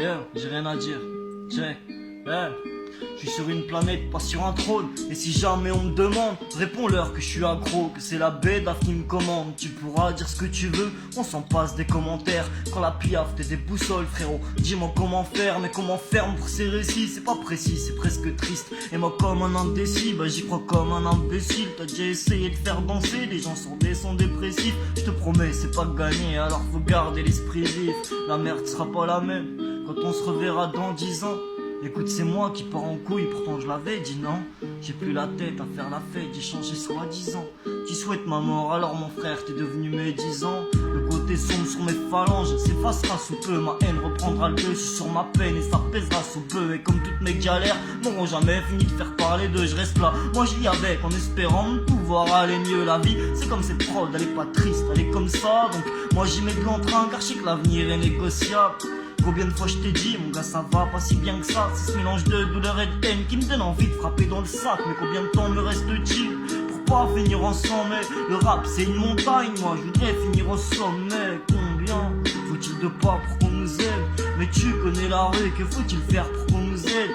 Yeah, j'ai rien à dire. Check. Yeah. Je suis sur une planète, pas sur un trône. Et si jamais on me demande, réponds-leur que je suis accro, que c'est la bête qui me commande. Tu pourras dire ce que tu veux, on s'en passe des commentaires. Quand la piaffe t'es des boussoles, frérot. Dis-moi comment faire, mais comment faire pour ces récits. C'est pas précis, c'est presque triste. Et moi comme un indécis, bah j'y crois comme un imbécile. T'as déjà essayé de faire danser les gens sur des sons dépressifs. Je te promets, c'est pas gagné, alors faut garder l'esprit vif. La merde sera pas la même quand on se reverra dans 10 ans. Écoute, c'est moi qui pars en couille, pourtant je l'avais dit non. J'ai plus la tête à faire la fête, j'ai changé soi-disant. Tu souhaites ma mort, alors mon frère, t'es devenu médisant. Le côté sombre sur mes phalanges s'effacera sous peu. Ma haine reprendra le dessus sur ma peine et ça pèsera sous peu. Et comme toutes mes galères n'auront jamais fini de faire parler d'eux, je reste là, moi je vis avec en espérant de pouvoir aller mieux. La vie, c'est comme cette prod, elle est pas triste, elle est comme ça. Donc moi j'y mets de l'entrain car je sais que l'avenir est négociable. Combien de fois je t'ai dit, mon gars, ça va pas si bien que ça. C'est ce mélange de douleur et de haine qui me donne envie de frapper dans le sac. Mais combien de temps me reste-t-il pour pas finir en sommet? Le rap c'est une montagne, moi je voudrais finir au sommet. Combien faut-il de pas pour qu'on nous aide? Mais tu connais la rue, que faut-il faire pour qu'on nous aide?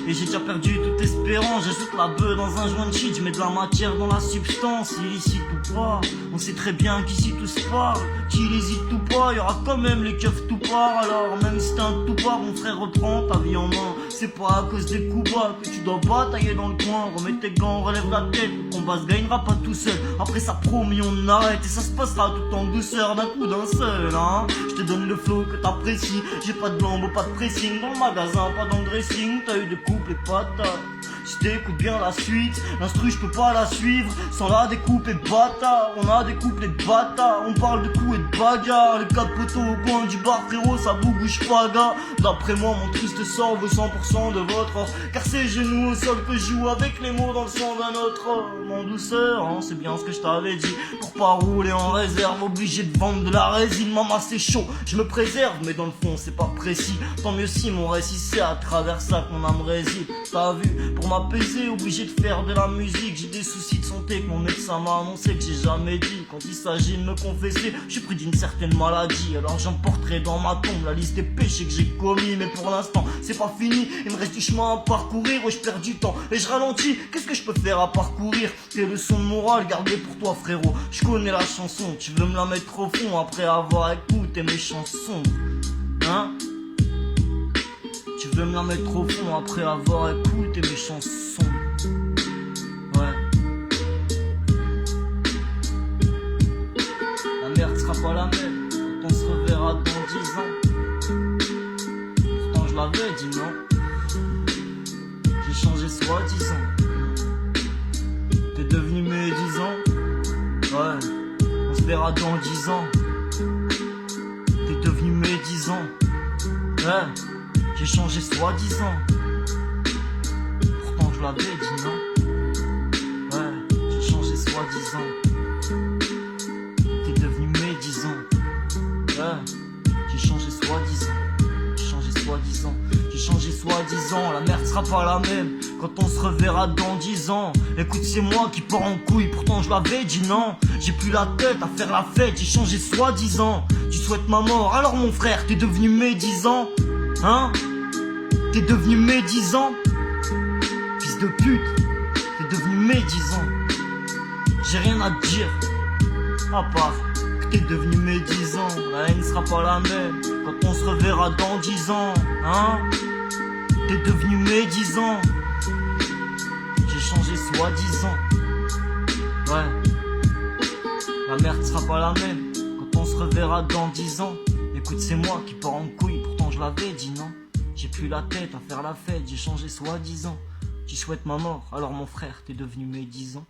Et j'ai déjà perdu toute espérance, j'ajoute la beuh dans un joint de shit, je mets de la matière dans la substance, illicite ou pas. On sait très bien qu'ici tout se parle, qu'il hésite ou pas, y'aura quand même les keufs tout part. Alors même si t'es un tout part, mon frère reprend ta vie en main. C'est pas à cause des coups bas que tu dois batailler dans le coin. Remets tes gants, relève la tête, le combat se gagnera pas tout seul. Après ça promis on arrête et ça se passera tout en douceur d'un coup d'un seul, hein. Je te donne le flow que t'apprécies, j'ai pas de lambeau, pas de pressing. Dans le magasin, pas dans le dressing, t'as eu des coups les patates. Si t'écoutes bien la suite, l'instru je peux pas la suivre sans la découpe et bâtard. On a des couplets de bâtard, on parle de coups et de bagarre. Les quatre poteaux au coin du bar, frérot, ça vous bouge pas gars. D'après moi mon triste sort vaut 100% de votre or, car c'est genoux au sol que je joue avec les mots dans le son d'un autre homme. En douceur, hein, c'est bien ce que je t'avais dit. Pour pas rouler en réserve, obligé de vendre de la résine. Maman c'est chaud, je me préserve, mais dans le fond c'est pas précis. Tant mieux si mon récit c'est à travers ça que mon âme réside. T'as vu, pour m'apaiser, obligé de faire de la musique. J'ai des soucis de santé que mon médecin m'a annoncé que j'ai jamais dit. Quand il s'agit de me confesser, je suis pris d'une certaine maladie. Alors j'emporterai dans ma tombe la liste des péchés que j'ai commis. Mais pour l'instant, c'est pas fini, il me reste du chemin à parcourir. Ouais, je perds du temps et je ralentis, qu'est-ce que je peux faire à parcourir? Tes leçons de morale gardées pour toi frérot. Je connais la chanson, tu veux me la mettre au fond après avoir écouté mes chansons, hein? Tu veux me la mettre au fond après avoir écouté mes chansons. Ouais. La merde sera pas la même quand on se reverra dans 10 ans. Pourtant je l'avais dit non. J'ai changé soi-disant. T'es devenu médisant. Ouais. On se verra dans 10 ans. T'es devenu médisant. Ouais. J'ai changé soi-disant. Pourtant je l'avais dit non. Ouais, j'ai changé soi-disant. T'es devenu médisant. Ouais, j'ai changé soi-disant. J'ai changé soi-disant. J'ai changé soi-disant. La merde sera pas la même quand on se reverra dans 10 ans. Écoute, c'est moi qui pars en couille, pourtant je l'avais dit non. J'ai plus la tête à faire la fête, j'ai changé soi-disant. Tu souhaites ma mort, alors mon frère, t'es devenu médisant. Hein? T'es devenu médisant. Fils de pute, t'es devenu médisant. J'ai rien à te dire, à part que t'es devenu médisant. La haine sera pas la même quand on se reverra dans 10 ans. Hein? T'es devenu médisant. J'ai changé soi-disant. Ouais. La merde sera pas la même quand on se reverra dans 10 ans. Écoute, c'est moi qui pars en couille, pourtant je l'avais dit non. J'ai plus la tête à faire la fête, j'ai changé soi-disant. Tu souhaites ma mort, alors mon frère, t'es devenu médisant.